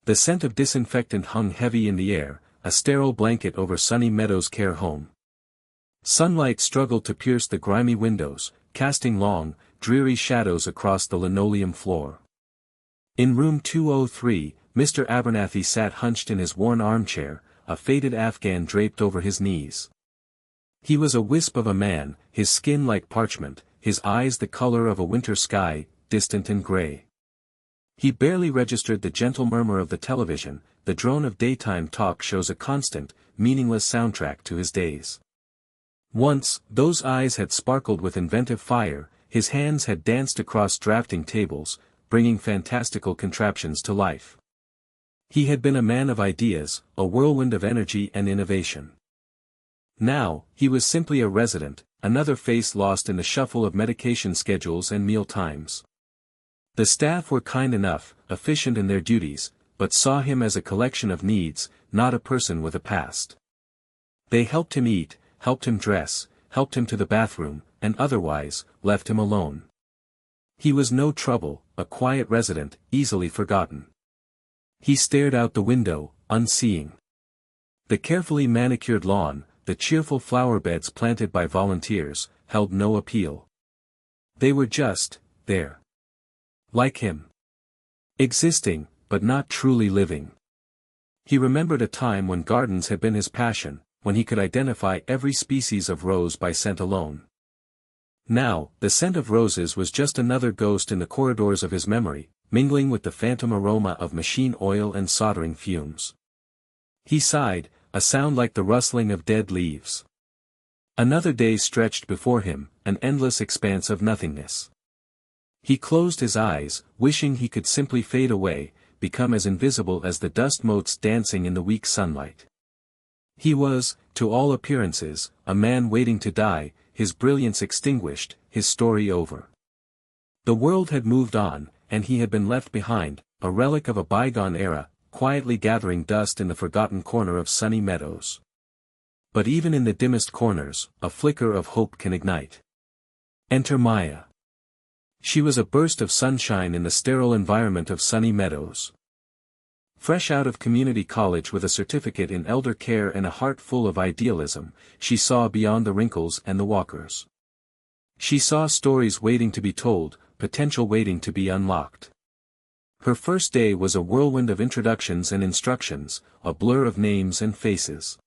The scent of disinfectant hung heavy in the air, a sterile blanket over Sunny Meadows' care home. Sunlight struggled to pierce the grimy windows, casting long, dreary shadows across the linoleum floor. In room 203, Mr. Abernathy sat hunched in his worn armchair, a faded afghan draped over his knees. He was a wisp of a man, his skin like parchment, his eyes the color of a winter sky, distant and gray. He barely registered the gentle murmur of the television, the drone of daytime talk shows, a constant, meaningless soundtrack to his days. Once, those eyes had sparkled with inventive fire, his hands had danced across drafting tables, bringing fantastical contraptions to life. He had been a man of ideas, a whirlwind of energy and innovation. Now, he was simply a resident, another face lost in the shuffle of medication schedules and meal times. The staff were kind enough, efficient in their duties, but saw him as a collection of needs, not a person with a past. They helped him eat, helped him dress, helped him to the bathroom, and otherwise, left him alone. He was no trouble, a quiet resident, easily forgotten. He stared out the window, unseeing. The carefully manicured lawn, the cheerful flower beds planted by volunteers, held no appeal. They were just, there. Like him. Existing, but not truly living. He remembered a time when gardens had been his passion, when he could identify every species of rose by scent alone. Now, the scent of roses was just another ghost in the corridors of his memory, mingling with the phantom aroma of machine oil and soldering fumes. He sighed, a sound like the rustling of dead leaves. Another day stretched before him, an endless expanse of nothingness. He closed his eyes, wishing he could simply fade away, become as invisible as the dust motes dancing in the weak sunlight. He was, to all appearances, a man waiting to die, his brilliance extinguished, his story over. The world had moved on, and he had been left behind, a relic of a bygone era, quietly gathering dust in the forgotten corner of Sunny Meadows. But even in the dimmest corners, a flicker of hope can ignite. Enter Maya. She was a burst of sunshine in the sterile environment of Sunny Meadows. Fresh out of community college with a certificate in elder care and a heart full of idealism, she saw beyond the wrinkles and the walkers. She saw stories waiting to be told, potential waiting to be unlocked. Her first day was a whirlwind of introductions and instructions, a blur of names and faces.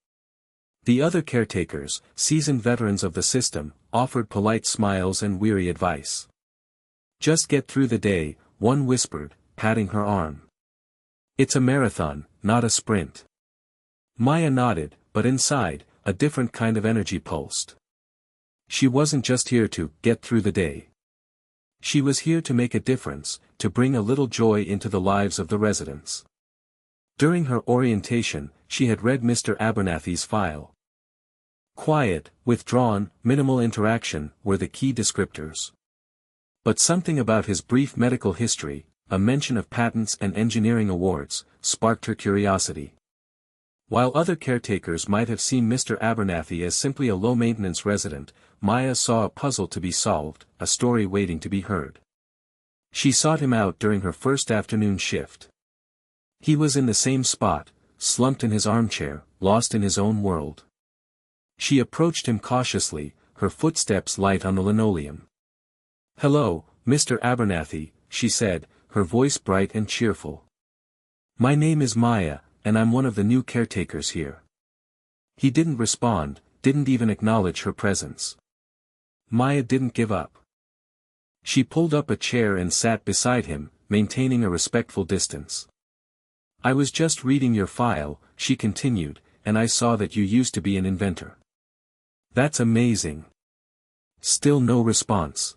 The other caretakers, seasoned veterans of the system, offered polite smiles and weary advice. Just get through the day, one whispered, patting her arm. It's a marathon, not a sprint. Maya nodded, but inside, a different kind of energy pulsed. She wasn't just here to get through the day. She was here to make a difference, to bring a little joy into the lives of the residents. During her orientation, she had read Mr. Abernathy's file. Quiet, withdrawn, minimal interaction were the key descriptors. But something about his brief medical history, a mention of patents and engineering awards, sparked her curiosity. While other caretakers might have seen Mr. Abernathy as simply a low-maintenance resident, Maya saw a puzzle to be solved, a story waiting to be heard. She sought him out during her first afternoon shift. He was in the same spot, slumped in his armchair, lost in his own world. She approached him cautiously, her footsteps light on the linoleum. "Hello, Mr. Abernathy," she said, her voice bright and cheerful. "My name is Maya, and I'm one of the new caretakers here." He didn't respond, didn't even acknowledge her presence. Maya didn't give up. She pulled up a chair and sat beside him, maintaining a respectful distance. "I was just reading your file," she continued, "and I saw that you used to be an inventor." "That's amazing." Still no response.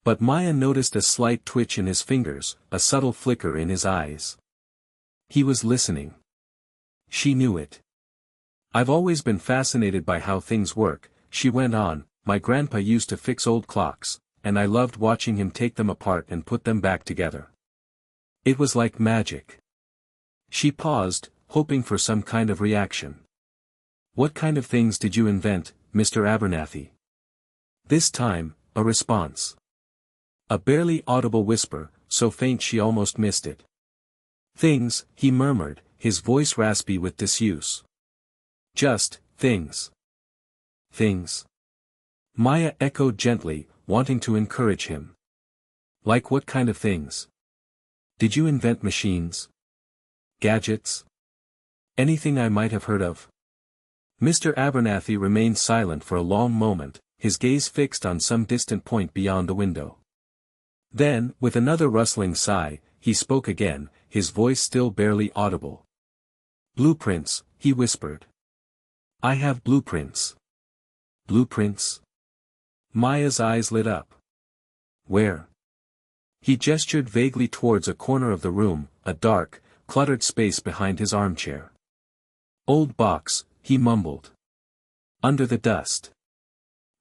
But Maya noticed a slight twitch in his fingers, a subtle flicker in his eyes. He was listening. She knew it. "I've always been fascinated by how things work," she went on. "My grandpa used to fix old clocks, and I loved watching him take them apart and put them back together. It was like magic." She paused, hoping for some kind of reaction. "What kind of things did you invent, Mr. Abernathy?" This time, a response. A barely audible whisper, so faint she almost missed it. Things, he murmured, his voice raspy with disuse. Just, things. Things. Maya echoed gently, wanting to encourage him. Like what kind of things? Did you invent machines? Gadgets? Anything I might have heard of? Mr. Abernathy remained silent for a long moment, his gaze fixed on some distant point beyond the window. Then, with another rustling sigh, he spoke again, his voice still barely audible. Blueprints, he whispered. I have blueprints. Blueprints? Maya's eyes lit up. Where? He gestured vaguely towards a corner of the room, a dark, cluttered space behind his armchair. Old box, he mumbled. Under the dust.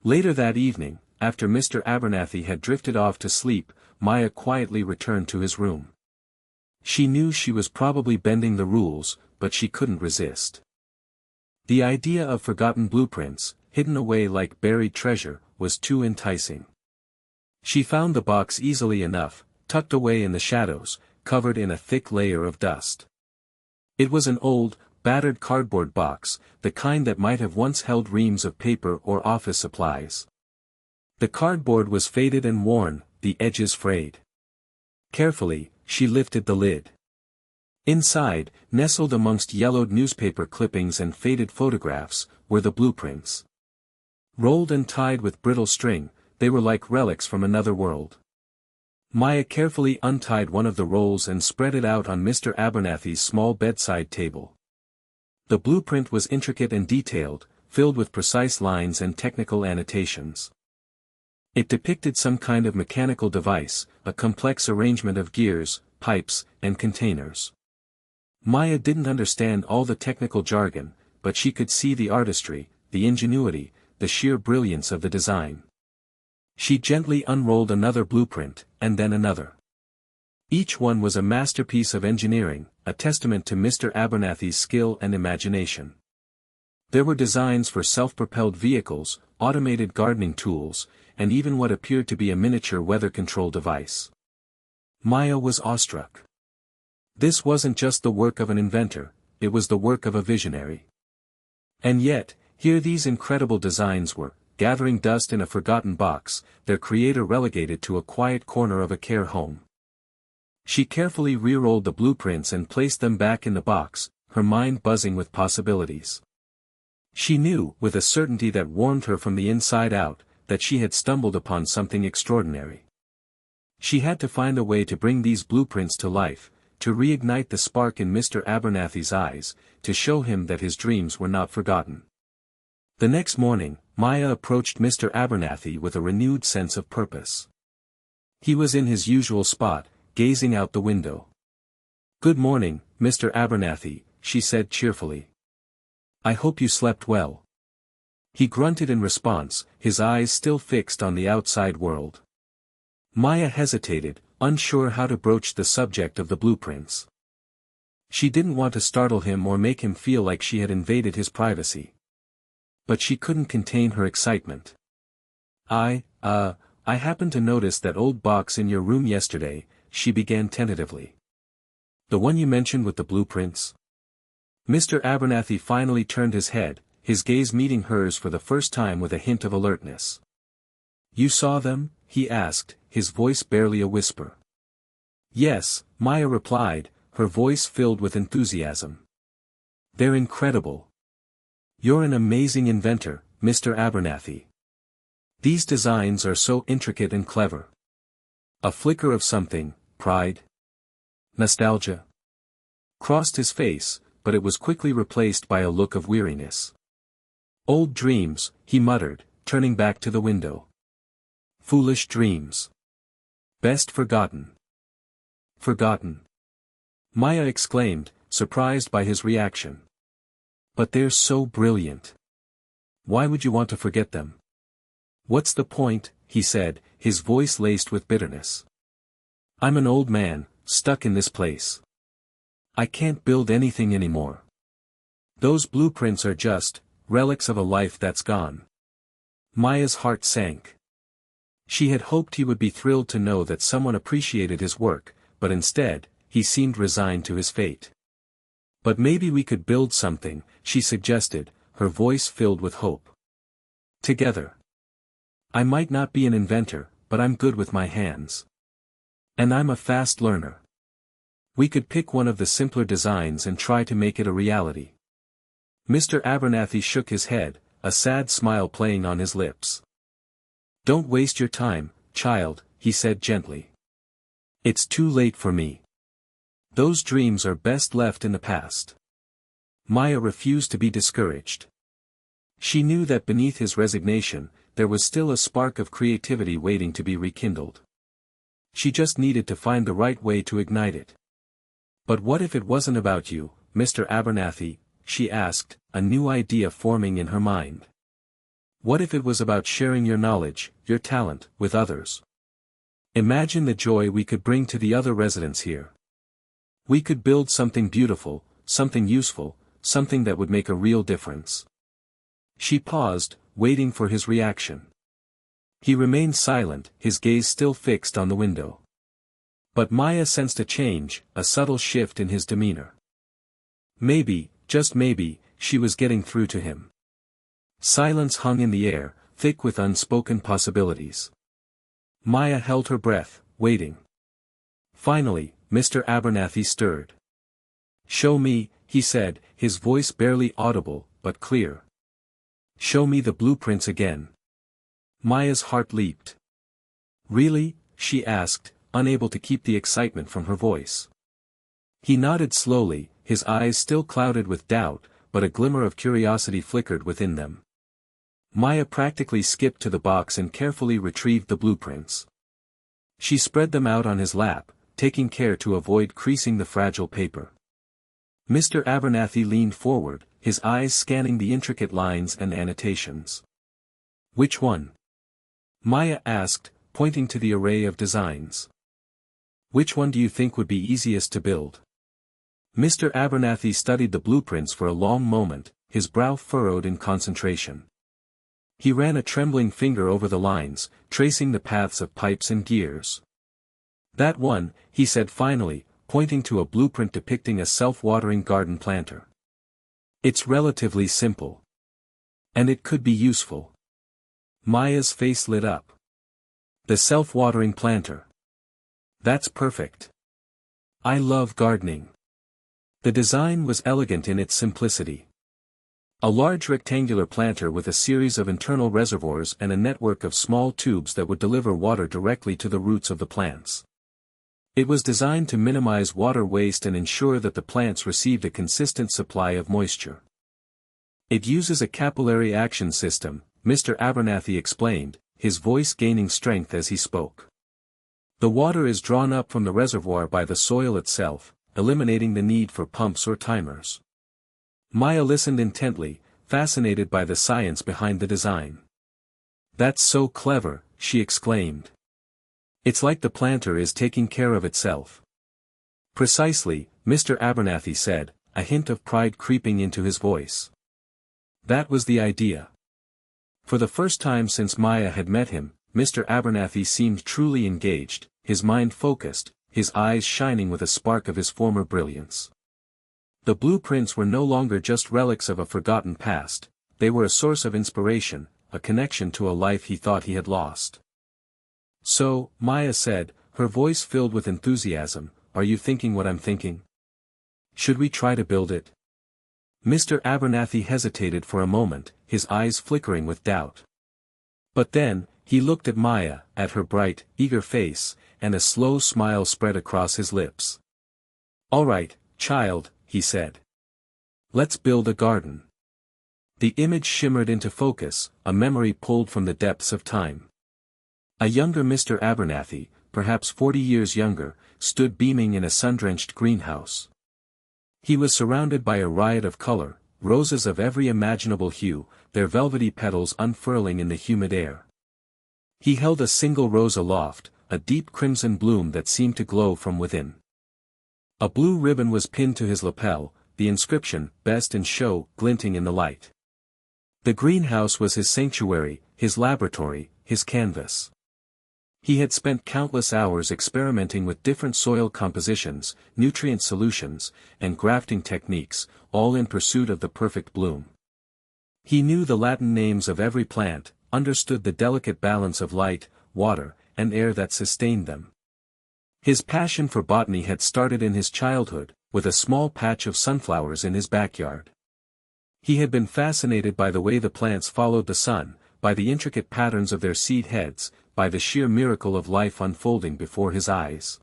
Later that evening, after Mr. Abernathy had drifted off to sleep, Maya quietly returned to his room. She knew she was probably bending the rules, but she couldn't resist. The idea of forgotten blueprints, hidden away like buried treasure, was too enticing. She found the box easily enough, tucked away in the shadows, covered in a thick layer of dust. It was an old, battered cardboard box, the kind that might have once held reams of paper or office supplies. The cardboard was faded and worn, the edges frayed. Carefully, she lifted the lid. Inside, nestled amongst yellowed newspaper clippings and faded photographs, were the blueprints. Rolled and tied with brittle string, they were like relics from another world. Maya carefully untied one of the rolls and spread it out on Mr. Abernathy's small bedside table. The blueprint was intricate and detailed, filled with precise lines and technical annotations. It depicted some kind of mechanical device, a complex arrangement of gears, pipes, and containers. Maya didn't understand all the technical jargon, but she could see the artistry, the ingenuity, the sheer brilliance of the design. She gently unrolled another blueprint, and then another. Each one was a masterpiece of engineering, a testament to Mr. Abernathy's skill and imagination. There were designs for self-propelled vehicles, automated gardening tools, and even what appeared to be a miniature weather control device. Maya was awestruck. This wasn't just the work of an inventor, it was the work of a visionary. And yet, here these incredible designs were, gathering dust in a forgotten box, their creator relegated to a quiet corner of a care home. She carefully re-rolled the blueprints and placed them back in the box, her mind buzzing with possibilities. She knew, with a certainty that warmed her from the inside out, that she had stumbled upon something extraordinary. She had to find a way to bring these blueprints to life, to reignite the spark in Mr. Abernathy's eyes, to show him that his dreams were not forgotten. The next morning, Maya approached Mr. Abernathy with a renewed sense of purpose. He was in his usual spot, gazing out the window. "Good morning, Mr. Abernathy," she said cheerfully. "I hope you slept well." He grunted in response, his eyes still fixed on the outside world. Maya hesitated, unsure how to broach the subject of the blueprints. She didn't want to startle him or make him feel like she had invaded his privacy. But she couldn't contain her excitement. I happened to notice that old box in your room yesterday," she began tentatively. "The one you mentioned with the blueprints?" Mr. Abernathy finally turned his head, his gaze meeting hers for the first time with a hint of alertness. "You saw them?" he asked, his voice barely a whisper. "Yes," Maya replied, her voice filled with enthusiasm. "They're incredible. You're an amazing inventor, Mr. Abernathy. These designs are so intricate and clever." A flicker of something, pride, nostalgia, crossed his face, but it was quickly replaced by a look of weariness. "Old dreams," he muttered, turning back to the window. "Foolish dreams. Best forgotten." "Forgotten?" Maya exclaimed, surprised by his reaction. "But they're so brilliant. Why would you want to forget them?" "What's the point?" he said, his voice laced with bitterness. "I'm an old man, stuck in this place. I can't build anything anymore. Those blueprints are just relics of a life that's gone." Maya's heart sank. She had hoped he would be thrilled to know that someone appreciated his work, but instead, he seemed resigned to his fate. But maybe we could build something, she suggested, her voice filled with hope. Together. I might not be an inventor, but I'm good with my hands. And I'm a fast learner. We could pick one of the simpler designs and try to make it a reality. Mr. Abernathy shook his head, a sad smile playing on his lips. Don't waste your time, child, he said gently. It's too late for me. Those dreams are best left in the past. Maya refused to be discouraged. She knew that beneath his resignation, there was still a spark of creativity waiting to be rekindled. She just needed to find the right way to ignite it. But what if it wasn't about you, Mr. Abernathy? She asked, a new idea forming in her mind. What if it was about sharing your knowledge, your talent, with others? Imagine the joy we could bring to the other residents here. We could build something beautiful, something useful, something that would make a real difference. She paused, waiting for his reaction. He remained silent, his gaze still fixed on the window. But Maya sensed a change, a subtle shift in his demeanor. Maybe, just maybe, she was getting through to him. Silence hung in the air, thick with unspoken possibilities. Maya held her breath, waiting. Finally, Mr. Abernathy stirred. Show me, he said, his voice barely audible, but clear. Show me the blueprints again. Maya's heart leaped. Really? She asked, unable to keep the excitement from her voice. He nodded slowly, his eyes still clouded with doubt, but a glimmer of curiosity flickered within them. Maya practically skipped to the box and carefully retrieved the blueprints. She spread them out on his lap, taking care to avoid creasing the fragile paper. Mr. Abernathy leaned forward, his eyes scanning the intricate lines and annotations. Which one? Maya asked, pointing to the array of designs. Which one do you think would be easiest to build? Mr. Abernathy studied the blueprints for a long moment, his brow furrowed in concentration. He ran a trembling finger over the lines, tracing the paths of pipes and gears. That one, he said finally, pointing to a blueprint depicting a self-watering garden planter. It's relatively simple. And it could be useful. Maya's face lit up. The self-watering planter. That's perfect. I love gardening. The design was elegant in its simplicity. A large rectangular planter with a series of internal reservoirs and a network of small tubes that would deliver water directly to the roots of the plants. It was designed to minimize water waste and ensure that the plants received a consistent supply of moisture. It uses a capillary action system, Mr. Abernathy explained, his voice gaining strength as he spoke. The water is drawn up from the reservoir by the soil itself, eliminating the need for pumps or timers. Maya listened intently, fascinated by the science behind the design. That's so clever, she exclaimed. It's like the planter is taking care of itself. Precisely, Mr. Abernathy said, a hint of pride creeping into his voice. That was the idea. For the first time since Maya had met him, Mr. Abernathy seemed truly engaged, his mind focused, his eyes shining with a spark of his former brilliance. The blueprints were no longer just relics of a forgotten past, they were a source of inspiration, a connection to a life he thought he had lost. So, Maya said, her voice filled with enthusiasm, are you thinking what I'm thinking? Should we try to build it? Mr. Abernathy hesitated for a moment, his eyes flickering with doubt. But then, he looked at Maya, at her bright, eager face, and a slow smile spread across his lips. All right, child, he said. Let's build a garden. The image shimmered into focus, a memory pulled from the depths of time. A younger Mr. Abernathy, perhaps 40 years younger, stood beaming in a sun-drenched greenhouse. He was surrounded by a riot of color, roses of every imaginable hue, their velvety petals unfurling in the humid air. He held a single rose aloft, a deep crimson bloom that seemed to glow from within. A blue ribbon was pinned to his lapel, the inscription, Best in Show, glinting in the light. The greenhouse was his sanctuary, his laboratory, his canvas. He had spent countless hours experimenting with different soil compositions, nutrient solutions, and grafting techniques, all in pursuit of the perfect bloom. He knew the Latin names of every plant, understood the delicate balance of light, water, and air that sustained them. His passion for botany had started in his childhood, with a small patch of sunflowers in his backyard. He had been fascinated by the way the plants followed the sun, by the intricate patterns of their seed heads, by the sheer miracle of life unfolding before his eyes.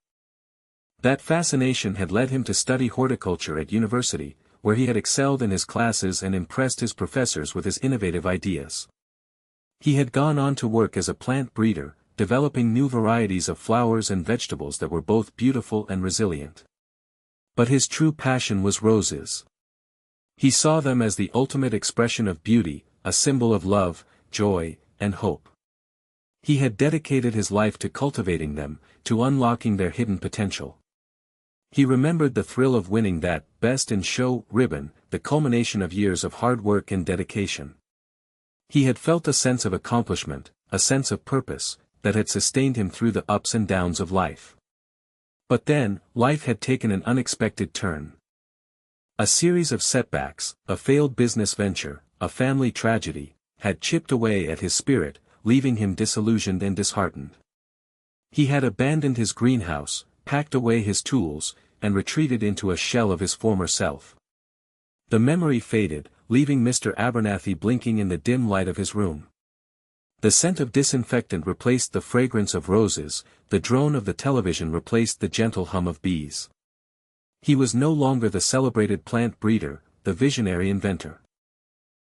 That fascination had led him to study horticulture at university, where he had excelled in his classes and impressed his professors with his innovative ideas. He had gone on to work as a plant breeder, developing new varieties of flowers and vegetables that were both beautiful and resilient. But his true passion was roses. He saw them as the ultimate expression of beauty, a symbol of love, joy, and hope. He had dedicated his life to cultivating them, to unlocking their hidden potential. He remembered the thrill of winning that Best in Show ribbon, the culmination of years of hard work and dedication. He had felt a sense of accomplishment, a sense of purpose, that had sustained him through the ups and downs of life. But then, life had taken an unexpected turn. A series of setbacks, a failed business venture, a family tragedy, had chipped away at his spirit, leaving him disillusioned and disheartened. He had abandoned his greenhouse, packed away his tools, and retreated into a shell of his former self. The memory faded, leaving Mr. Abernathy blinking in the dim light of his room. The scent of disinfectant replaced the fragrance of roses, the drone of the television replaced the gentle hum of bees. He was no longer the celebrated plant breeder, the visionary inventor.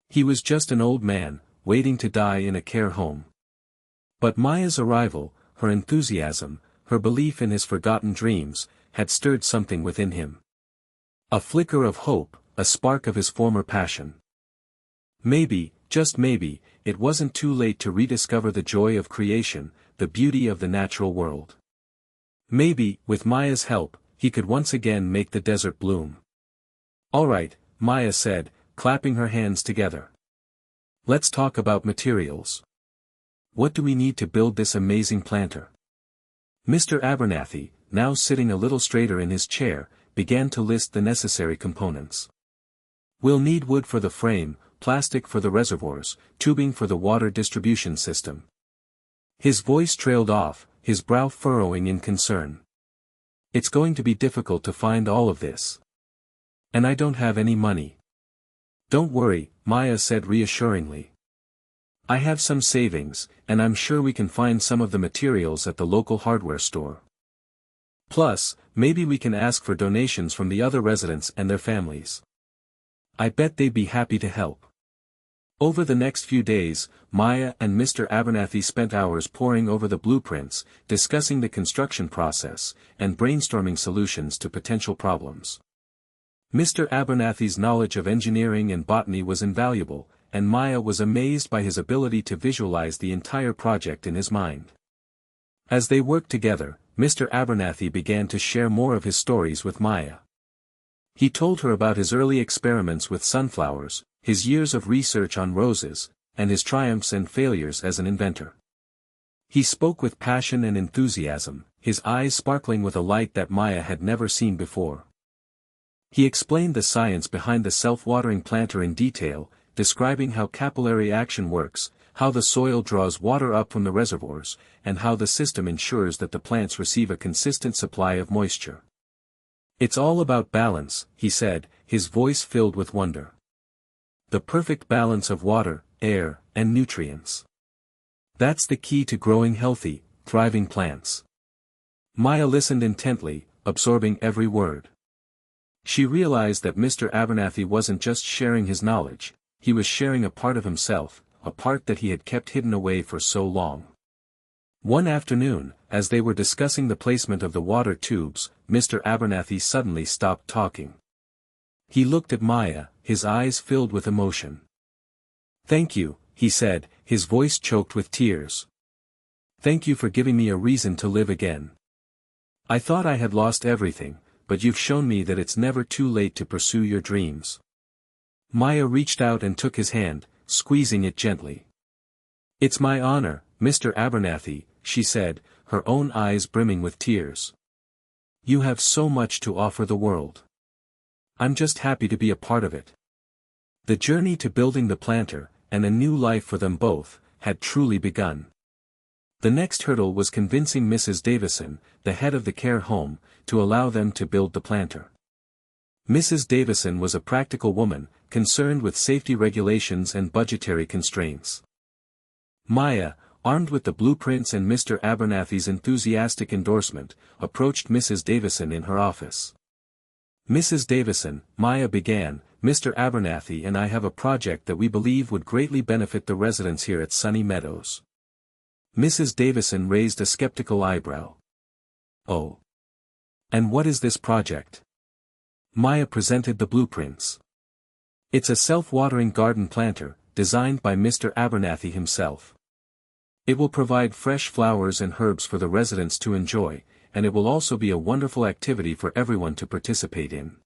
He was just an old man, waiting to die in a care home. But Maya's arrival, her enthusiasm, her belief in his forgotten dreams, had stirred something within him. A flicker of hope, a spark of his former passion. Maybe, just maybe, it wasn't too late to rediscover the joy of creation, the beauty of the natural world. Maybe, with Maya's help, he could once again make the desert bloom. "All right," Maya said, clapping her hands together. "Let's talk about materials. What do we need to build this amazing planter?" Mr. Abernathy, now sitting a little straighter in his chair, began to list the necessary components. "We'll need wood for the frame, plastic for the reservoirs, tubing for the water distribution system." His voice trailed off, his brow furrowing in concern. "It's going to be difficult to find all of this. And I don't have any money." "Don't worry," Maya said reassuringly. "I have some savings, and I'm sure we can find some of the materials at the local hardware store. Plus, maybe we can ask for donations from the other residents and their families. I bet they'd be happy to help." Over the next few days, Maya and Mr. Abernathy spent hours poring over the blueprints, discussing the construction process, and brainstorming solutions to potential problems. Mr. Abernathy's knowledge of engineering and botany was invaluable, and Maya was amazed by his ability to visualize the entire project in his mind. As they worked together, Mr. Abernathy began to share more of his stories with Maya. He told her about his early experiments with sunflowers, his years of research on roses, and his triumphs and failures as an inventor. He spoke with passion and enthusiasm, his eyes sparkling with a light that Maya had never seen before. He explained the science behind the self-watering planter in detail, describing how capillary action works, how the soil draws water up from the reservoirs, and how the system ensures that the plants receive a consistent supply of moisture. "It's all about balance," he said, his voice filled with wonder. "The perfect balance of water, air, and nutrients. That's the key to growing healthy, thriving plants." Maya listened intently, absorbing every word. She realized that Mr. Abernathy wasn't just sharing his knowledge, he was sharing a part of himself, a part that he had kept hidden away for so long. One afternoon, as they were discussing the placement of the water tubes, Mr. Abernathy suddenly stopped talking. He looked at Maya, his eyes filled with emotion. "Thank you," he said, his voice choked with tears. "Thank you for giving me a reason to live again. I thought I had lost everything, but you've shown me that it's never too late to pursue your dreams." Maya reached out and took his hand, squeezing it gently. "It's my honor, Mr. Abernathy," she said, her own eyes brimming with tears. "You have so much to offer the world. I'm just happy to be a part of it." The journey to building the planter, and a new life for them both, had truly begun. The next hurdle was convincing Mrs. Davison, the head of the care home, to allow them to build the planter. Mrs. Davison was a practical woman, concerned with safety regulations and budgetary constraints. Maya, armed with the blueprints and Mr. Abernathy's enthusiastic endorsement, approached Mrs. Davison in her office. "Mrs. Davison," Maya began, "Mr. Abernathy and I have a project that we believe would greatly benefit the residents here at Sunny Meadows." Mrs. Davison raised a skeptical eyebrow. "Oh. And what is this project?" Maya presented the blueprints. "It's a self-watering garden planter, designed by Mr. Abernathy himself. It will provide fresh flowers and herbs for the residents to enjoy, and it will also be a wonderful activity for everyone to participate in."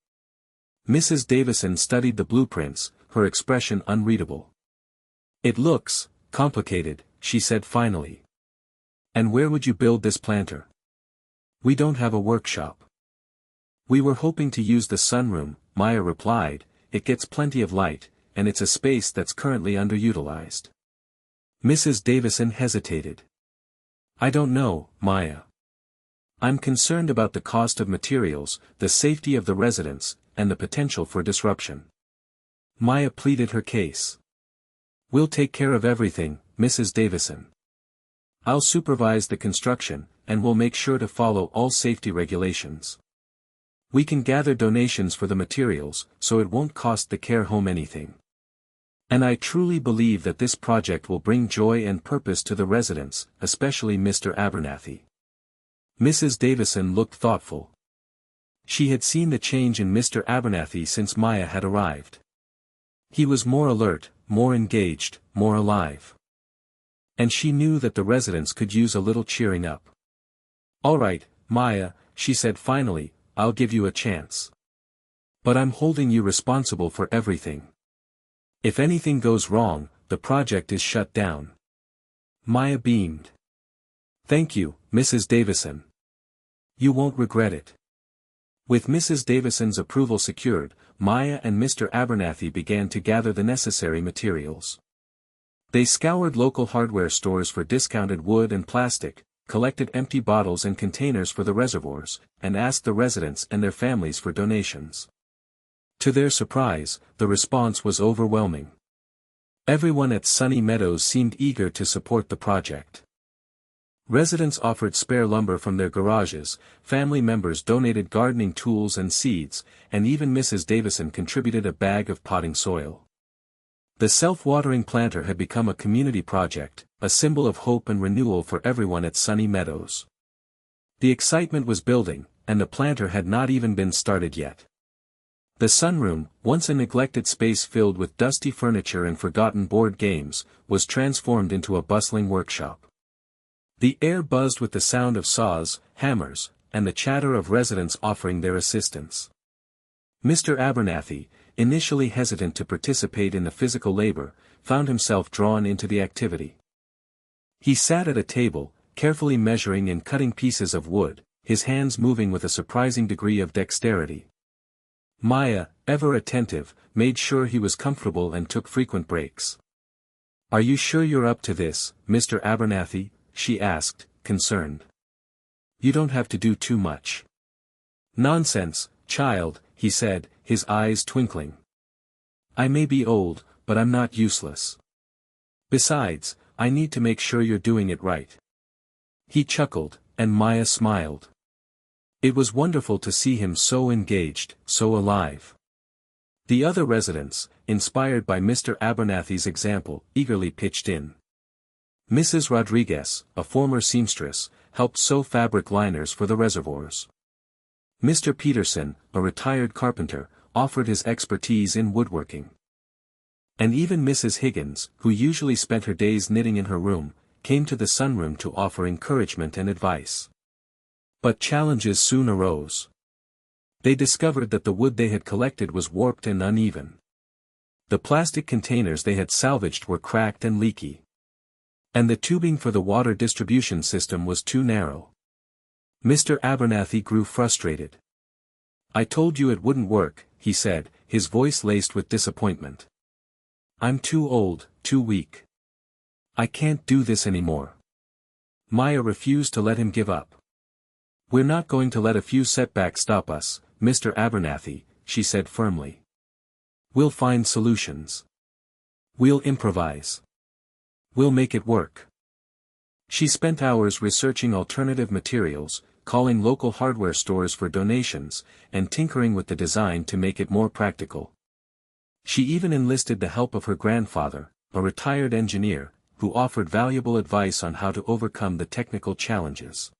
Mrs. Davison studied the blueprints, her expression unreadable. "It looks complicated," she said finally. "And where would you build this planter?" "We don't have a workshop." "We were hoping to use the sunroom," Maya replied. "It gets plenty of light, and it's a space that's currently underutilized." Mrs. Davison hesitated. "I don't know, Maya. I'm concerned about the cost of materials, the safety of the residents, and the potential for disruption." Maya pleaded her case. "We'll take care of everything, Mrs. Davison. I'll supervise the construction, and we'll make sure to follow all safety regulations. We can gather donations for the materials, so it won't cost the care home anything. And I truly believe that this project will bring joy and purpose to the residents, especially Mr. Abernathy." Mrs. Davison looked thoughtful. She had seen the change in Mr. Abernathy since Maya had arrived. He was more alert, more engaged, more alive. And she knew that the residents could use a little cheering up. "All right, Maya," she said finally, "I'll give you a chance. But I'm holding you responsible for everything. If anything goes wrong, the project is shut down." Maya beamed. "Thank you, Mrs. Davison. You won't regret it." With Mrs. Davison's approval secured, Maya and Mr. Abernathy began to gather the necessary materials. They scoured local hardware stores for discounted wood and plastic, collected empty bottles and containers for the reservoirs, and asked the residents and their families for donations. To their surprise, the response was overwhelming. Everyone at Sunny Meadows seemed eager to support the project. Residents offered spare lumber from their garages, family members donated gardening tools and seeds, and even Mrs. Davison contributed a bag of potting soil. The self-watering planter had become a community project, a symbol of hope and renewal for everyone at Sunny Meadows. The excitement was building, and the planter had not even been started yet. The sunroom, once a neglected space filled with dusty furniture and forgotten board games, was transformed into a bustling workshop. The air buzzed with the sound of saws, hammers, and the chatter of residents offering their assistance. Mr. Abernathy, initially hesitant to participate in the physical labor, found himself drawn into the activity. He sat at a table, carefully measuring and cutting pieces of wood, his hands moving with a surprising degree of dexterity. Maya, ever attentive, made sure he was comfortable and took frequent breaks. "Are you sure you're up to this, Mr. Abernathy?" she asked, concerned. "You don't have to do too much." "Nonsense, child," he said, his eyes twinkling. "I may be old, but I'm not useless. Besides, I need to make sure you're doing it right." He chuckled, and Maya smiled. It was wonderful to see him so engaged, so alive. The other residents, inspired by Mr. Abernathy's example, eagerly pitched in. Mrs. Rodriguez, a former seamstress, helped sew fabric liners for the reservoirs. Mr. Peterson, a retired carpenter, offered his expertise in woodworking. And even Mrs. Higgins, who usually spent her days knitting in her room, came to the sunroom to offer encouragement and advice. But challenges soon arose. They discovered that the wood they had collected was warped and uneven. The plastic containers they had salvaged were cracked and leaky. And the tubing for the water distribution system was too narrow. Mr. Abernathy grew frustrated. "I told you it wouldn't work," he said, his voice laced with disappointment. "I'm too old, too weak. I can't do this anymore." Maya refused to let him give up. "We're not going to let a few setbacks stop us, Mr. Abernathy," she said firmly. "We'll find solutions. We'll improvise. We'll make it work." She spent hours researching alternative materials, calling local hardware stores for donations, and tinkering with the design to make it more practical. She even enlisted the help of her grandfather, a retired engineer, who offered valuable advice on how to overcome the technical challenges.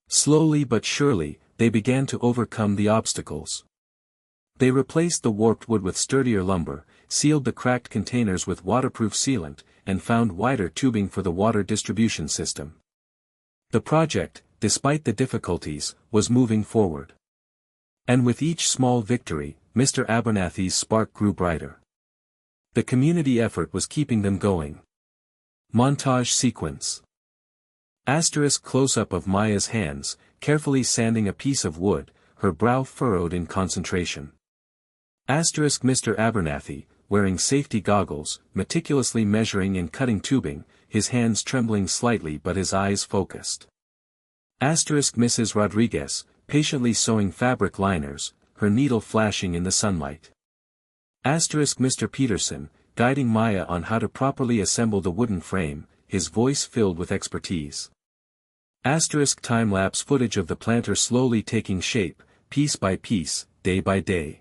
Slowly but surely, they began to overcome the obstacles. They replaced the warped wood with sturdier lumber, sealed the cracked containers with waterproof sealant, and found wider tubing for the water distribution system. The project, despite the difficulties, was moving forward. And with each small victory, Mr. Abernathy's spark grew brighter. The community effort was keeping them going. Montage sequence. Asterisk close-up of Maya's hands, carefully sanding a piece of wood, her brow furrowed in concentration. Asterisk Mr. Abernathy, wearing safety goggles, meticulously measuring and cutting tubing, his hands trembling slightly but his eyes focused. Asterisk Mrs. Rodriguez, patiently sewing fabric liners, her needle flashing in the sunlight. Asterisk Mr. Peterson, guiding Maya on how to properly assemble the wooden frame, his voice filled with expertise. Asterisk time-lapse footage of the planter slowly taking shape, piece by piece, day by day.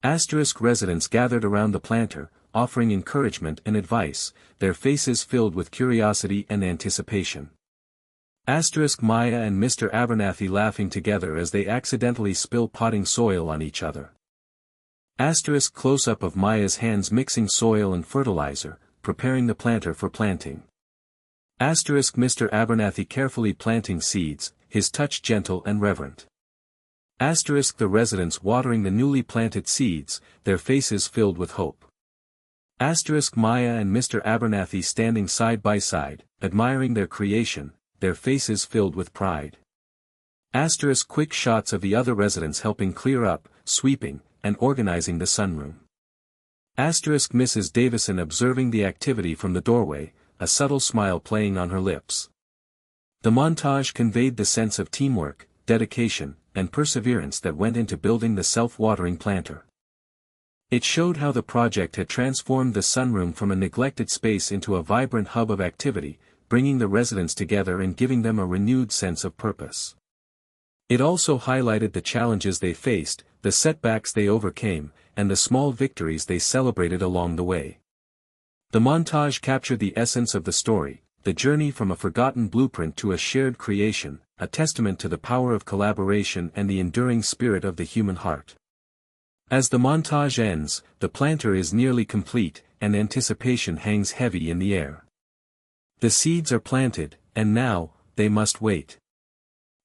Asterisk residents gathered around the planter, offering encouragement and advice, their faces filled with curiosity and anticipation. Asterisk Maya and Mr. Abernathy laughing together as they accidentally spill potting soil on each other. Asterisk close-up of Maya's hands mixing soil and fertilizer, preparing the planter for planting. Asterisk Mr. Abernathy carefully planting seeds, his touch gentle and reverent. Asterisk the residents watering the newly planted seeds, their faces filled with hope. Asterisk Maya and Mr. Abernathy standing side by side, admiring their creation, their faces filled with pride. Asterisk quick shots of the other residents helping clear up, sweeping, and organizing the sunroom. Asterisk Mrs. Davison observing the activity from the doorway, a subtle smile playing on her lips. The montage conveyed the sense of teamwork, dedication, and perseverance that went into building the self-watering planter. It showed how the project had transformed the sunroom from a neglected space into a vibrant hub of activity, bringing the residents together and giving them a renewed sense of purpose. It also highlighted the challenges they faced, the setbacks they overcame, and the small victories they celebrated along the way. The montage captured the essence of the story, the journey from a forgotten blueprint to a shared creation, a testament to the power of collaboration and the enduring spirit of the human heart. As the montage ends, the planter is nearly complete, and anticipation hangs heavy in the air. The seeds are planted, and now, they must wait.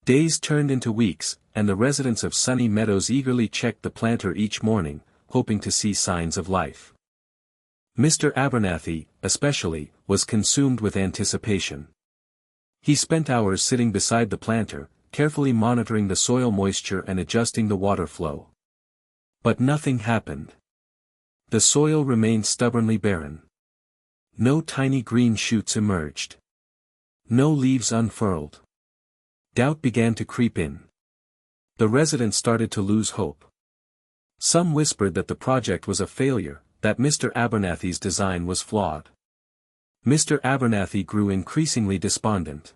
Days turned into weeks, and the residents of Sunny Meadows eagerly checked the planter each morning, hoping to see signs of life. Mr. Abernathy, especially, was consumed with anticipation. He spent hours sitting beside the planter, carefully monitoring the soil moisture and adjusting the water flow. But nothing happened. The soil remained stubbornly barren. No tiny green shoots emerged. No leaves unfurled. Doubt began to creep in. The residents started to lose hope. Some whispered that the project was a failure, that Mr. Abernathy's design was flawed. Mr. Abernathy grew increasingly despondent.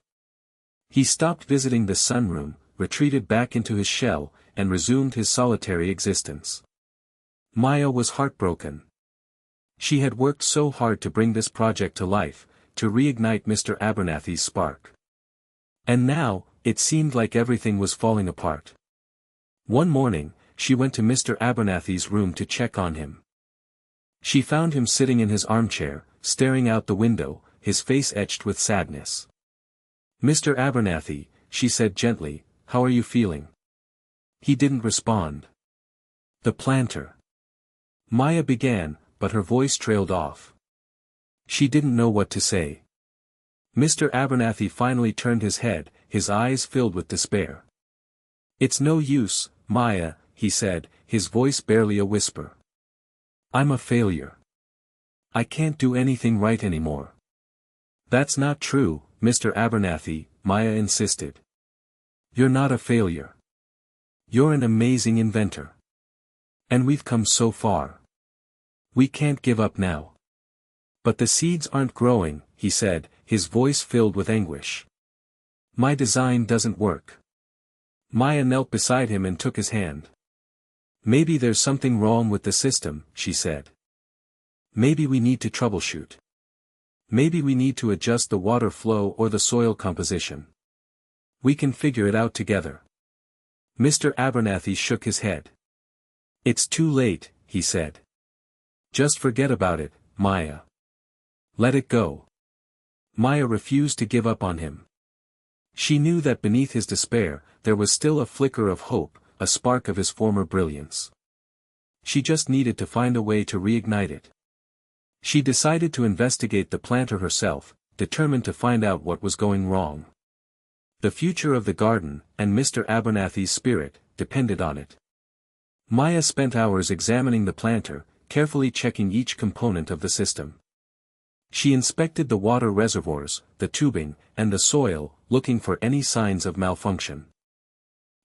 He stopped visiting the sunroom, retreated back into his shell, and resumed his solitary existence. Maya was heartbroken. She had worked so hard to bring this project to life, to reignite Mr. Abernathy's spark. And now, it seemed like everything was falling apart. One morning, she went to Mr. Abernathy's room to check on him. She found him sitting in his armchair, staring out the window, his face etched with sadness. "Mr. Abernathy," she said gently, "how are you feeling?" He didn't respond. "The planter." Maya began, but her voice trailed off. She didn't know what to say. Mr. Abernathy finally turned his head, his eyes filled with despair. "It's no use, Maya," he said, his voice barely a whisper. "I'm a failure. I can't do anything right anymore." "That's not true, Mr. Abernathy," Maya insisted. "You're not a failure. You're an amazing inventor. And we've come so far. We can't give up now." "But the seeds aren't growing," he said, his voice filled with anguish. "My design doesn't work." Maya knelt beside him and took his hand. "Maybe there's something wrong with the system," she said. "Maybe we need to troubleshoot. Maybe we need to adjust the water flow or the soil composition. We can figure it out together." Mr. Abernathy shook his head. "It's too late," he said. "Just forget about it, Maya. Let it go." Maya refused to give up on him. She knew that beneath his despair, there was still a flicker of hope, a spark of his former brilliance. She just needed to find a way to reignite it. She decided to investigate the planter herself, determined to find out what was going wrong. The future of the garden, and Mr. Abernathy's spirit, depended on it. Maya spent hours examining the planter, carefully checking each component of the system. She inspected the water reservoirs, the tubing, and the soil, looking for any signs of malfunction.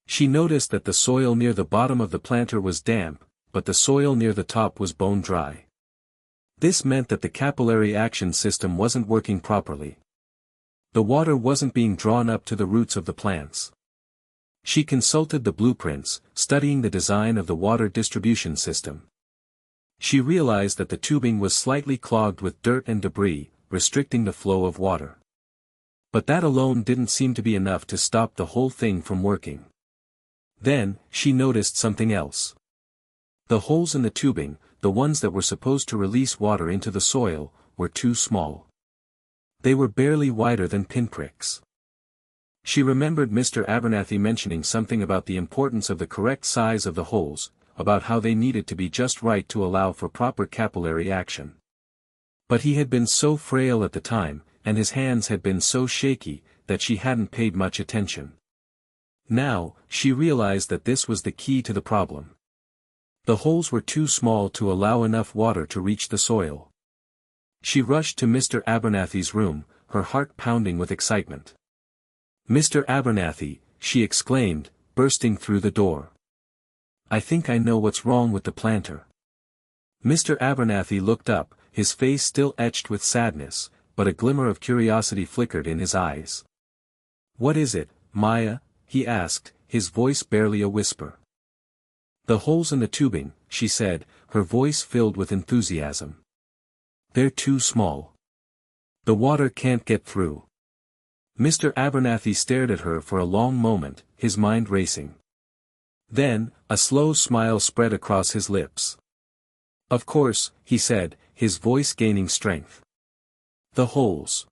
She noticed that the soil near the bottom of the planter was damp, but the soil near the top was bone dry. This meant that the capillary action system wasn't working properly. The water wasn't being drawn up to the roots of the plants. She consulted the blueprints, studying the design of the water distribution system. She realized that the tubing was slightly clogged with dirt and debris, restricting the flow of water. But that alone didn't seem to be enough to stop the whole thing from working. Then, she noticed something else. The holes in the tubing, the ones that were supposed to release water into the soil, were too small. They were barely wider than pinpricks. She remembered Mr. Abernathy mentioning something about the importance of the correct size of the holes, about how they needed to be just right to allow for proper capillary action. But he had been so frail at the time, and his hands had been so shaky, that she hadn't paid much attention. Now, she realized that this was the key to the problem. The holes were too small to allow enough water to reach the soil. She rushed to Mr. Abernathy's room, her heart pounding with excitement. "Mr. Abernathy," she exclaimed, bursting through the door. "I think I know what's wrong with the planter." Mr. Abernathy looked up, his face still etched with sadness, but a glimmer of curiosity flickered in his eyes. "What is it, Maya?" he asked, his voice barely a whisper. "The holes in the tubing," she said, her voice filled with enthusiasm. "They're too small. The water can't get through." Mr. Abernathy stared at her for a long moment, his mind racing. Then, a slow smile spread across his lips. "Of course," he said, his voice gaining strength. "The holes.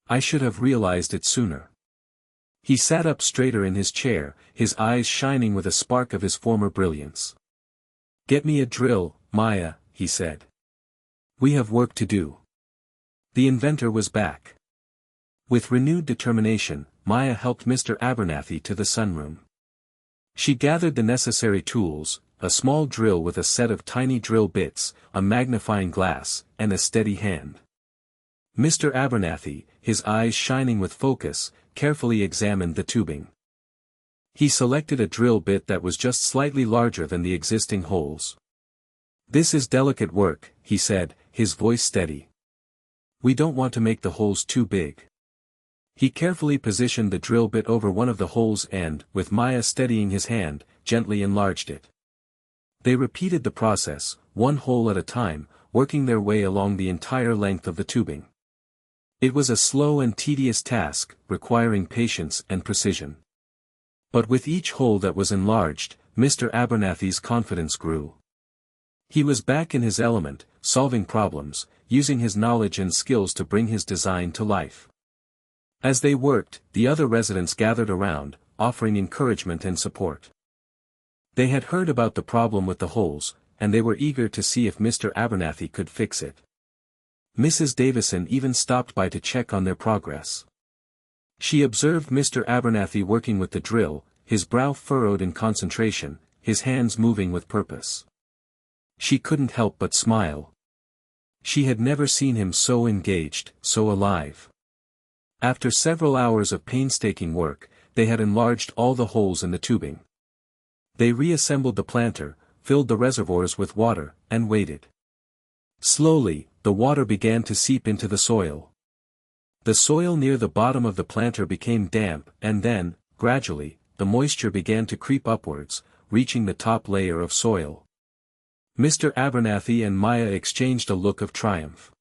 I should have realized it sooner." He sat up straighter in his chair, his eyes shining with a spark of his former brilliance. "Get me a drill, Maya," he said. "We have work to do." The inventor was back. With renewed determination, Maya helped Mr. Abernathy to the sunroom. She gathered the necessary tools, a small drill with a set of tiny drill bits, a magnifying glass, and a steady hand. Mr. Abernathy, his eyes shining with focus, carefully examined the tubing. He selected a drill bit that was just slightly larger than the existing holes. "This is delicate work," he said, his voice steady. "We don't want to make the holes too big." He carefully positioned the drill bit over one of the holes and, with Maya steadying his hand, gently enlarged it. They repeated the process, one hole at a time, working their way along the entire length of the tubing. It was a slow and tedious task, requiring patience and precision. But with each hole that was enlarged, Mr. Abernathy's confidence grew. He was back in his element, solving problems, using his knowledge and skills to bring his design to life. As they worked, the other residents gathered around, offering encouragement and support. They had heard about the problem with the holes, and they were eager to see if Mr. Abernathy could fix it. Mrs. Davison even stopped by to check on their progress. She observed Mr. Abernathy working with the drill, his brow furrowed in concentration, his hands moving with purpose. She couldn't help but smile. She had never seen him so engaged, so alive. After several hours of painstaking work, they had enlarged all the holes in the tubing. They reassembled the planter, filled the reservoirs with water, and waited. Slowly, the water began to seep into the soil. The soil near the bottom of the planter became damp, and then, gradually, the moisture began to creep upwards, reaching the top layer of soil. Mr. Abernathy and Maya exchanged a look of triumph.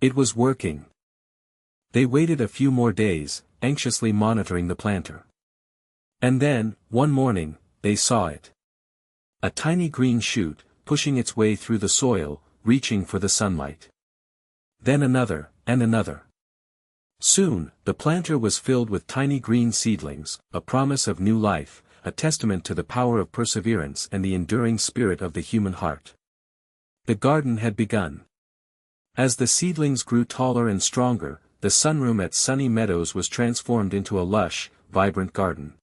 It was working. They waited a few more days, anxiously monitoring the planter. And then, one morning, they saw it. A tiny green shoot, pushing its way through the soil, reaching for the sunlight. Then another, and another. Soon, the planter was filled with tiny green seedlings, a promise of new life, a testament to the power of perseverance and the enduring spirit of the human heart. The garden had begun. As the seedlings grew taller and stronger, the sunroom at Sunny Meadows was transformed into a lush, vibrant garden.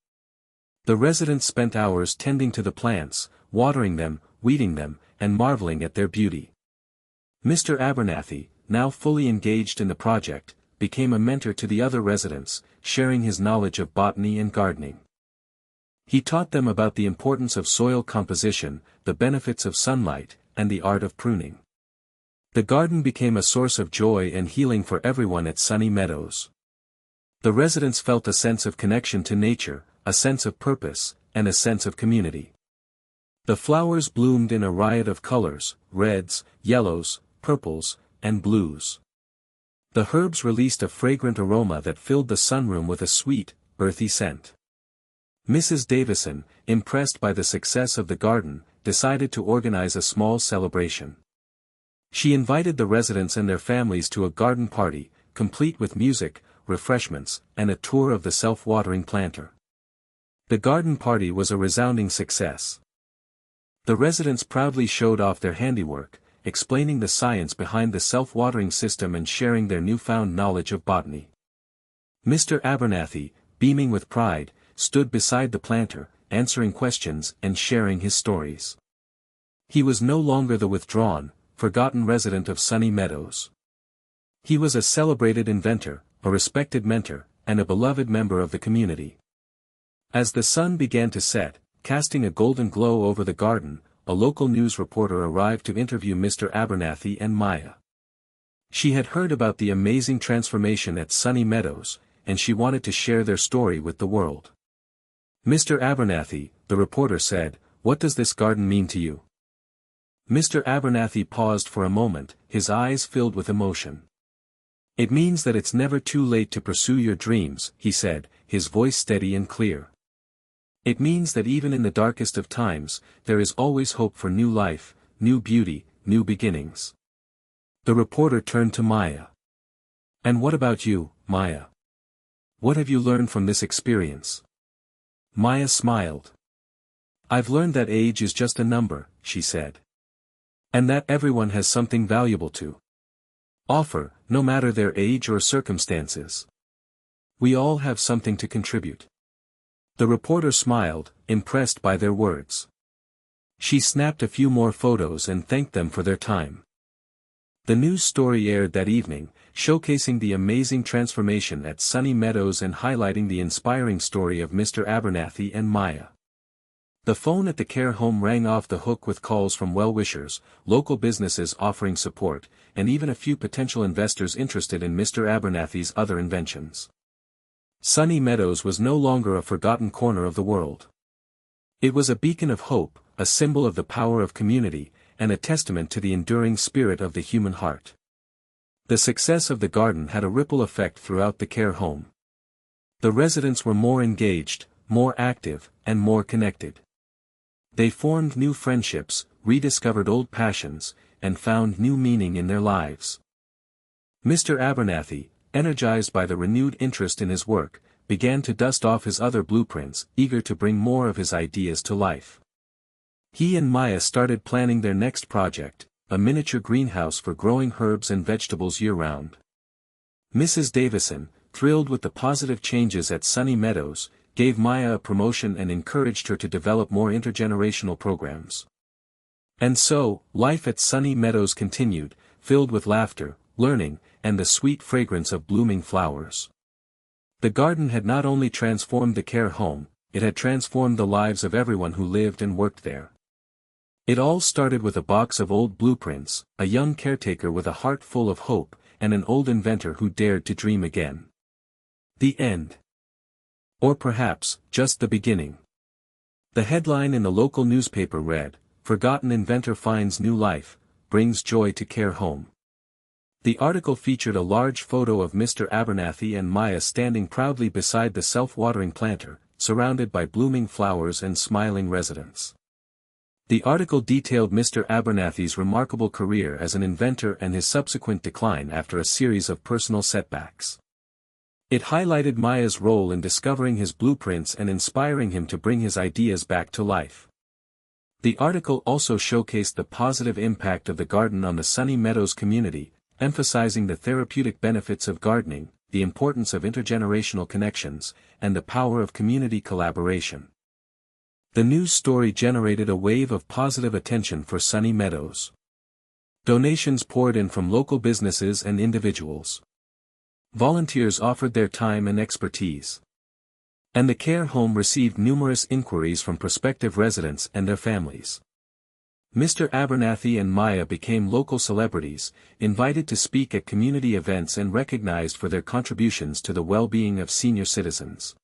The residents spent hours tending to the plants, watering them, weeding them, and marveling at their beauty. Mr. Abernathy, now fully engaged in the project, became a mentor to the other residents, sharing his knowledge of botany and gardening. He taught them about the importance of soil composition, the benefits of sunlight, and the art of pruning. The garden became a source of joy and healing for everyone at Sunny Meadows. The residents felt a sense of connection to nature, a sense of purpose, and a sense of community. The flowers bloomed in a riot of colors, reds, yellows, purples, and blues. The herbs released a fragrant aroma that filled the sunroom with a sweet, earthy scent. Mrs. Davison, impressed by the success of the garden, decided to organize a small celebration. She invited the residents and their families to a garden party, complete with music, refreshments, and a tour of the self-watering planter. The garden party was a resounding success. The residents proudly showed off their handiwork, explaining the science behind the self-watering system and sharing their newfound knowledge of botany. Mr. Abernathy, beaming with pride, stood beside the planter, answering questions and sharing his stories. He was no longer the withdrawn, forgotten resident of Sunny Meadows. He was a celebrated inventor, a respected mentor, and a beloved member of the community. As the sun began to set, casting a golden glow over the garden, a local news reporter arrived to interview Mr. Abernathy and Maya. She had heard about the amazing transformation at Sunny Meadows, and she wanted to share their story with the world. Mr. Abernathy, the reporter said, "What does this garden mean to you?" Mr. Abernathy paused for a moment, his eyes filled with emotion. "It means that it's never too late to pursue your dreams," he said, his voice steady and clear. "It means that even in the darkest of times, there is always hope for new life, new beauty, new beginnings." The reporter turned to Maya. "And what about you, Maya? What have you learned from this experience?" Maya smiled. "I've learned that age is just a number," she said. "And that everyone has something valuable to offer, no matter their age or circumstances. We all have something to contribute." The reporter smiled, impressed by their words. She snapped a few more photos and thanked them for their time. The news story aired that evening, showcasing the amazing transformation at Sunny Meadows and highlighting the inspiring story of Mr. Abernathy and Maya. The phone at the care home rang off the hook with calls from well-wishers, local businesses offering support, and even a few potential investors interested in Mr. Abernathy's other inventions. Sunny Meadows was no longer a forgotten corner of the world. It was a beacon of hope, a symbol of the power of community, and a testament to the enduring spirit of the human heart. The success of the garden had a ripple effect throughout the care home. The residents were more engaged, more active, and more connected. They formed new friendships, rediscovered old passions, and found new meaning in their lives. Mr. Abernathy, energized by the renewed interest in his work, began to dust off his other blueprints, eager to bring more of his ideas to life. He and Maya started planning their next project, a miniature greenhouse for growing herbs and vegetables year-round. Mrs. Davison, thrilled with the positive changes at Sunny Meadows, gave Maya a promotion and encouraged her to develop more intergenerational programs. And so, life at Sunny Meadows continued, filled with laughter, learning, and the sweet fragrance of blooming flowers. The garden had not only transformed the care home, it had transformed the lives of everyone who lived and worked there. It all started with a box of old blueprints, a young caretaker with a heart full of hope, and an old inventor who dared to dream again. The end. Or perhaps, just the beginning. The headline in the local newspaper read, "Forgotten Inventor Finds New Life, Brings Joy to Care Home." The article featured a large photo of Mr. Abernathy and Maya standing proudly beside the self-watering planter, surrounded by blooming flowers and smiling residents. The article detailed Mr. Abernathy's remarkable career as an inventor and his subsequent decline after a series of personal setbacks. It highlighted Maya's role in discovering his blueprints and inspiring him to bring his ideas back to life. The article also showcased the positive impact of the garden on the Sunny Meadows community, emphasizing the therapeutic benefits of gardening, the importance of intergenerational connections, and the power of community collaboration. The news story generated a wave of positive attention for Sunny Meadows. Donations poured in from local businesses and individuals. Volunteers offered their time and expertise. And the care home received numerous inquiries from prospective residents and their families. Mr. Abernathy and Maya became local celebrities, invited to speak at community events and recognized for their contributions to the well-being of senior citizens.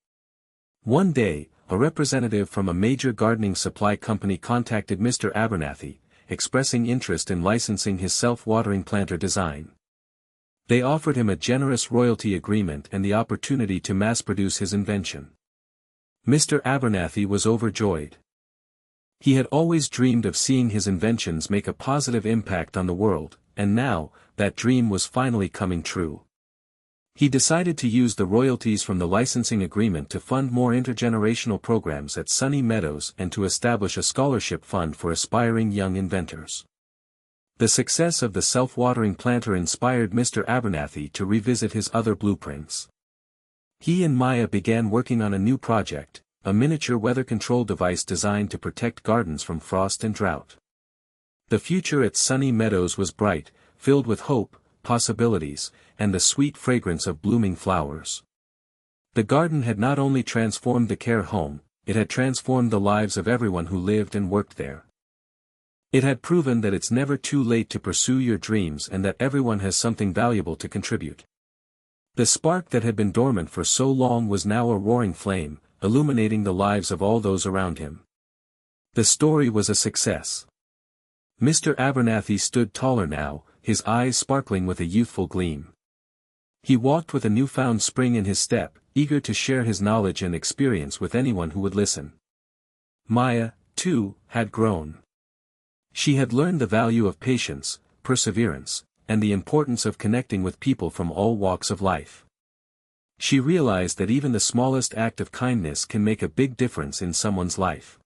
One day, a representative from a major gardening supply company contacted Mr. Abernathy, expressing interest in licensing his self-watering planter design. They offered him a generous royalty agreement and the opportunity to mass-produce his invention. Mr. Abernathy was overjoyed. He had always dreamed of seeing his inventions make a positive impact on the world, and now, that dream was finally coming true. He decided to use the royalties from the licensing agreement to fund more intergenerational programs at Sunny Meadows and to establish a scholarship fund for aspiring young inventors. The success of the self-watering planter inspired Mr. Abernathy to revisit his other blueprints. He and Maya began working on a new project, a miniature weather control device designed to protect gardens from frost and drought. The future at Sunny Meadows was bright, filled with hope, possibilities, and the sweet fragrance of blooming flowers. The garden had not only transformed the care home, it had transformed the lives of everyone who lived and worked there. It had proven that it's never too late to pursue your dreams and that everyone has something valuable to contribute. The spark that had been dormant for so long was now a roaring flame, illuminating the lives of all those around him. The story was a success. Mr. Abernathy stood taller now, his eyes sparkling with a youthful gleam. He walked with a newfound spring in his step, eager to share his knowledge and experience with anyone who would listen. Maya, too, had grown. She had learned the value of patience, perseverance, and the importance of connecting with people from all walks of life. She realized that even the smallest act of kindness can make a big difference in someone's life.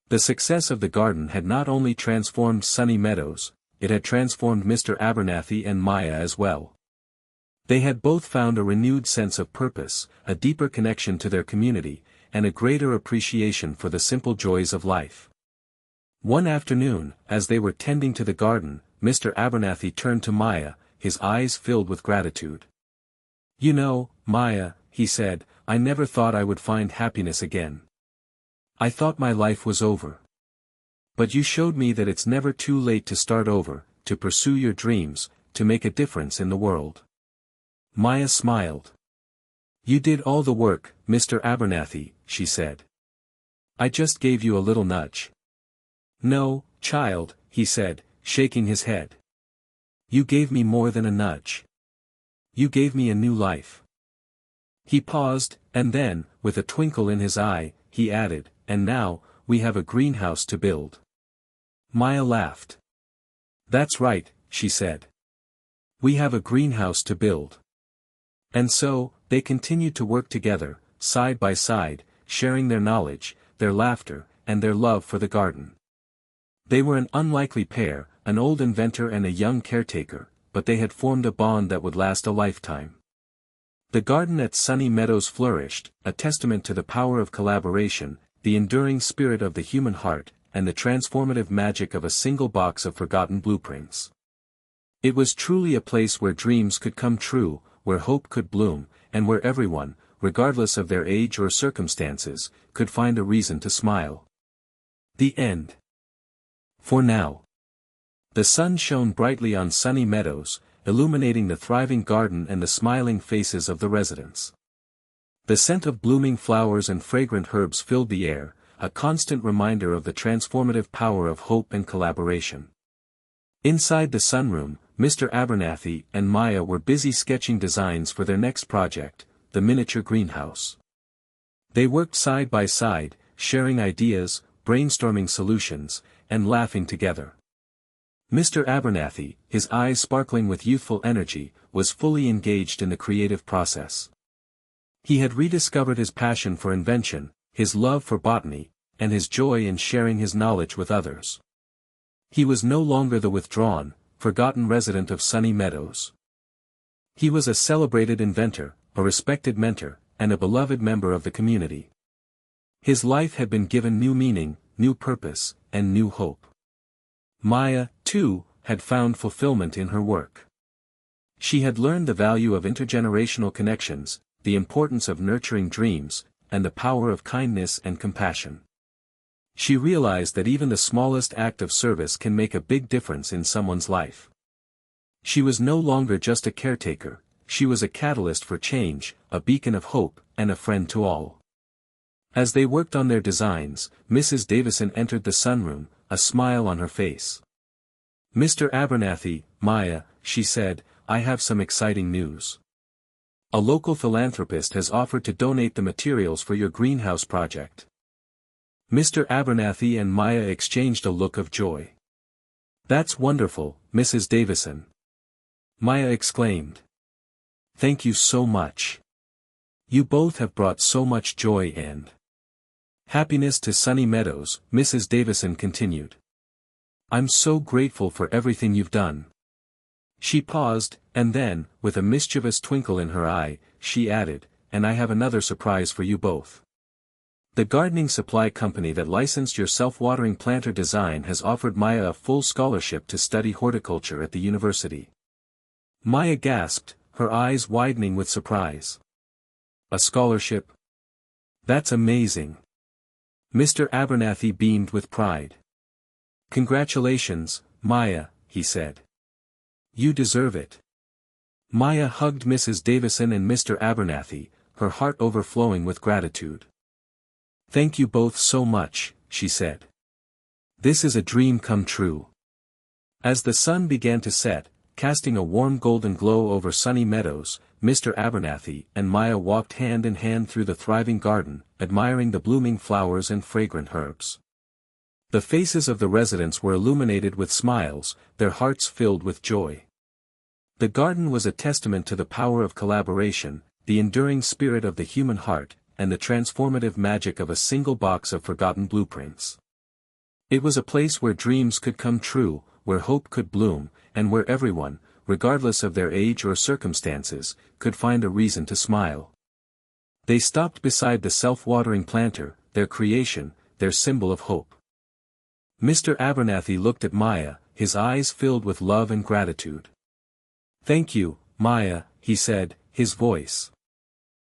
The success of the garden had not only transformed Sunny Meadows, it had transformed Mr. Abernathy and Maya as well. They had both found a renewed sense of purpose, a deeper connection to their community, and a greater appreciation for the simple joys of life. One afternoon, as they were tending to the garden, Mr. Abernathy turned to Maya, his eyes filled with gratitude. "You know, Maya," he said, "I never thought I would find happiness again. I thought my life was over. But you showed me that it's never too late to start over, to pursue your dreams, to make a difference in the world." Maya smiled. "You did all the work, Mr. Abernathy," she said. "I just gave you a little nudge." "No, child," he said, shaking his head. "You gave me more than a nudge. You gave me a new life." He paused, and then, with a twinkle in his eye, he added, "And now, we have a greenhouse to build." Maya laughed. "That's right," she said. "We have a greenhouse to build." And so, they continued to work together, side by side, sharing their knowledge, their laughter, and their love for the garden. They were an unlikely pair, an old inventor and a young caretaker, but they had formed a bond that would last a lifetime. The garden at Sunny Meadows flourished, a testament to the power of collaboration, the enduring spirit of the human heart, and the transformative magic of a single box of forgotten blueprints. It was truly a place where dreams could come true, where hope could bloom, and where everyone, regardless of their age or circumstances, could find a reason to smile. The end. For now. The sun shone brightly on Sunny Meadows, illuminating the thriving garden and the smiling faces of the residents. The scent of blooming flowers and fragrant herbs filled the air, a constant reminder of the transformative power of hope and collaboration. Inside the sunroom, Mr. Abernathy and Maya were busy sketching designs for their next project, the miniature greenhouse. They worked side by side, sharing ideas, brainstorming solutions, and laughing together. Mr. Abernathy, his eyes sparkling with youthful energy, was fully engaged in the creative process. He had rediscovered his passion for invention, his love for botany, and his joy in sharing his knowledge with others. He was no longer the withdrawn, forgotten resident of Sunny Meadows. He was a celebrated inventor, a respected mentor, and a beloved member of the community. His life had been given new meaning, new purpose, and new hope. Maya, too, had found fulfillment in her work. She had learned the value of intergenerational connections, the importance of nurturing dreams, and the power of kindness and compassion. She realized that even the smallest act of service can make a big difference in someone's life. She was no longer just a caretaker, she was a catalyst for change, a beacon of hope, and a friend to all. As they worked on their designs, Mrs. Davison entered the sunroom, a smile on her face. "Mr. Abernathy, Maya," she said, "I have some exciting news. A local philanthropist has offered to donate the materials for your greenhouse project." Mr. Abernathy and Maya exchanged a look of joy. "That's wonderful, Mrs. Davison," Maya exclaimed. "Thank you so much. You both have brought so much joy and happiness to Sunny Meadows," Mrs. Davison continued. "I'm so grateful for everything you've done." She paused, and then, with a mischievous twinkle in her eye, she added, "And I have another surprise for you both. The gardening supply company that licensed your self-watering planter design has offered Maya a full scholarship to study horticulture at the university." Maya gasped, her eyes widening with surprise. "A scholarship? That's amazing." Mr. Abernathy beamed with pride. "Congratulations, Maya," he said. "You deserve it." Maya hugged Mrs. Davison and Mr. Abernathy, her heart overflowing with gratitude. "Thank you both so much," she said. "This is a dream come true." As the sun began to set, casting a warm golden glow over Sunny Meadows, Mr. Abernathy and Maya walked hand in hand through the thriving garden, admiring the blooming flowers and fragrant herbs. The faces of the residents were illuminated with smiles, their hearts filled with joy. The garden was a testament to the power of collaboration, the enduring spirit of the human heart, and the transformative magic of a single box of forgotten blueprints. It was a place where dreams could come true, where hope could bloom, and where everyone, regardless of their age or circumstances, could find a reason to smile. They stopped beside the self-watering planter, their creation, their symbol of hope. Mr. Abernathy looked at Maya, his eyes filled with love and gratitude. "Thank you, Maya," he said, his voice